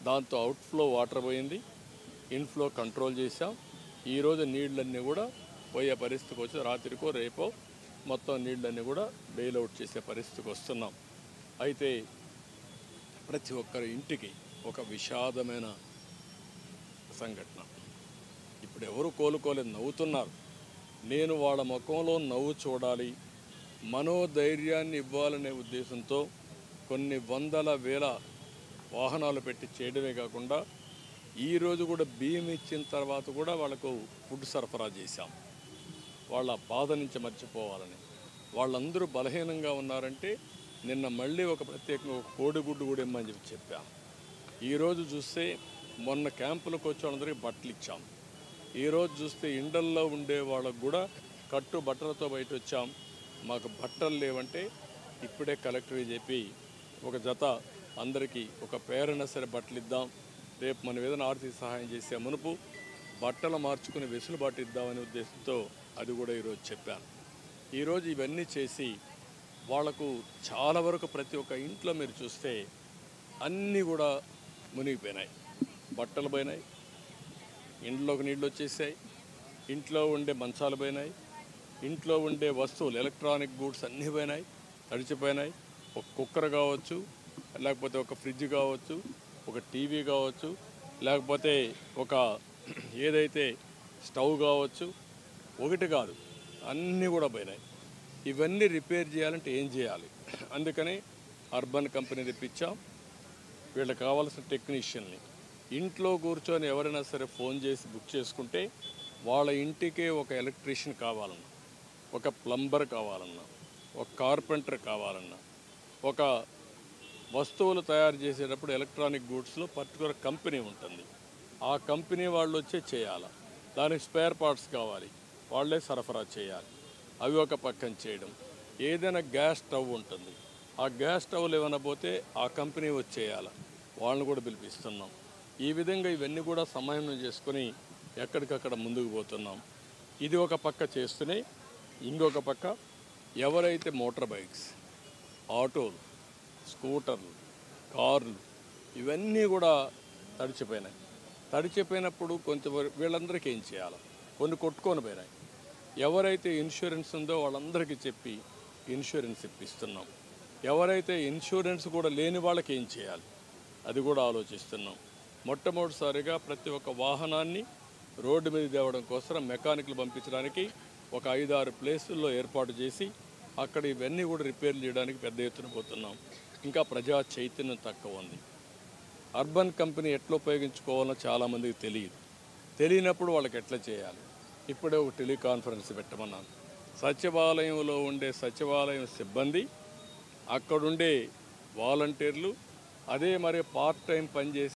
దాంతో outflow water పోయింది, inflow control చేశాం. ఈరోజు నీళ్ళన్నీ కూడా పోయే పరిస్థితికి వచ్చి రాత్రికో రేపో మొత్తం నీళ్ళన్నీ కూడా బెయిల్అవుట్ చేసే పరిస్థితికి వస్తున్నాం. అయితే ప్రతి ఒక్కరి ఇంటికి ఒక విషాదమైన సంఘటన. ఇప్పుడు ఎవరు కోలుకోలేదు, నవ్వుతున్నారు. నేను వాళ్ళ ముఖంలో నవ్వు చూడాలి, మనోధైర్యాన్ని ఇవ్వాలనే ఉద్దేశంతో కొన్ని వందల వేల వాహనాలు పెట్టి చేయడమే కాకుండా ఈరోజు కూడా బియ్యం ఇచ్చిన తర్వాత కూడా వాళ్ళకు ఫుడ్ సరఫరా చేశాం. వాళ్ళ బాధ నుంచి మర్చిపోవాలని. వాళ్ళందరూ బలహీనంగా ఉన్నారంటే నిన్న మళ్ళీ ఒక ప్రత్యేకంగా ఒక కోడిగుడ్డు కూడా ఇమ్మని చెప్పాం. ఈరోజు చూస్తే మొన్న క్యాంపులకు వచ్చే వాళ్ళందరికీ బట్టలు ఇచ్చాం. ఈరోజు చూస్తే ఇండల్లో ఉండే వాళ్ళకు కూడా కట్టు బట్టలతో బయట వచ్చాం. మాకు బట్టలు లేవంటే ఇప్పుడే కలెక్టర్కి చెప్పి ఒక జత అందరికీ ఒక పేరైనా సరే బట్టలు ఇద్దాం, రేపు మనం ఏదైనా ఆర్థిక సహాయం చేసే మునుపు బట్టలు మార్చుకుని వెసులుబాటు ఇద్దామనే ఉద్దేశంతో అది కూడా ఈరోజు చెప్పాను. ఈరోజు ఇవన్నీ చేసి వాళ్లకు చాలా వరకు ప్రతి ఒక్క ఇంట్లో మీరు చూస్తే అన్నీ కూడా మునిగిపోయినాయి. బట్టలు పోయినాయి, ఇంట్లోకి నీళ్ళు వచ్చేసాయి, ఇంట్లో ఉండే మంచాలు పోయినాయి, ఇంట్లో ఉండే వస్తువులు ఎలక్ట్రానిక్ గూడ్స్ అన్నీ పోయినాయి, తడిచిపోయినాయి. ఒక కుక్కర్ కావచ్చు, లేకపోతే ఒక ఫ్రిడ్జ్ కావచ్చు, ఒక టీవీ కావచ్చు, లేకపోతే ఒక ఏదైతే స్టవ్ కావచ్చు, ఒకటి కాదు అన్నీ కూడా పోయినాయి. ఇవన్నీ రిపేర్ చేయాలంటే ఏం చేయాలి? అందుకని అర్బన్ కంపెనీ తెప్పించాం. వీళ్ళకి కావాల్సిన టెక్నీషియన్ని ఇంట్లో కూర్చొని ఎవరైనా సరే ఫోన్ చేసి బుక్ చేసుకుంటే వాళ్ళ ఇంటికే ఒక ఎలక్ట్రీషియన్ కావాలన్నా, ఒక ప్లంబర్ కావాలన్నా, ఒక కార్పెంటర్ కావాలన్నా, ఒక వస్తువులు తయారు చేసేటప్పుడు ఎలక్ట్రానిక్ గూడ్స్లో పర్టికులర్ కంపెనీ ఉంటుంది. ఆ కంపెనీ వాళ్ళు వచ్చే చేయాలి. దానికి స్పేర్ పార్ట్స్ కావాలి, వాళ్ళే సరఫరా చేయాలి. అవి ఒక పక్కన చేయడం. ఏదైనా గ్యాస్ స్టవ్ ఉంటుంది, ఆ గ్యాస్ స్టవ్లు ఏమైనా పోతే ఆ కంపెనీ వచ్చేయాలి, వాళ్ళని కూడా పిలిపిస్తున్నాం. ఈ విధంగా ఇవన్నీ కూడా సమన్వయం చేసుకొని ఎక్కడికక్కడ ముందుకు పోతున్నాం. ఇది ఒక పక్క చేస్తూనే ఇంకొక పక్క ఎవరైతే మోటార్ బైక్స్, ఆటోలు, స్కూటర్లు, కార్లు ఇవన్నీ కూడా తడిచిపోయినాయి. తడిచిపోయినప్పుడు కొంచెం వీళ్ళందరికీ ఏం చేయాలి? కొన్ని కొట్టుకొని పోయినాయి. ఎవరైతే ఇన్సూరెన్స్ ఉందో వాళ్ళందరికీ చెప్పి ఇన్సూరెన్స్ ఇప్పిస్తున్నాం. ఎవరైతే ఇన్సూరెన్స్ కూడా లేని వాళ్ళకి ఏం చేయాలి అది కూడా ఆలోచిస్తున్నాం. మొట్టమొదటిసారిగా ప్రతి ఒక్క వాహనాన్ని రోడ్డు మీద తేవడం కోసం మెకానిక్లు పంపించడానికి ఒక 5-6 ప్లేసుల్లో ఏర్పాటు చేసి అక్కడ ఇవన్నీ కూడా రిపేర్లు చేయడానికి పెద్ద ఎత్తున పోతున్నాం. ఇంకా ప్రజా చైతన్యం తక్కువ ఉంది. అర్బన్ కంపెనీ ఎట్లా ఉపయోగించుకోవాలో చాలామందికి తెలియనప్పుడు వాళ్ళకి ఎట్లా చేయాలి? ఇప్పుడే ఒక టెలికాన్ఫరెన్స్ పెట్టమన్నాను. సచివాలయంలో ఉండే సచివాలయం సిబ్బంది, అక్కడుండే వాలంటీర్లు, అదే మరి పార్ట్ టైం పనిచేసే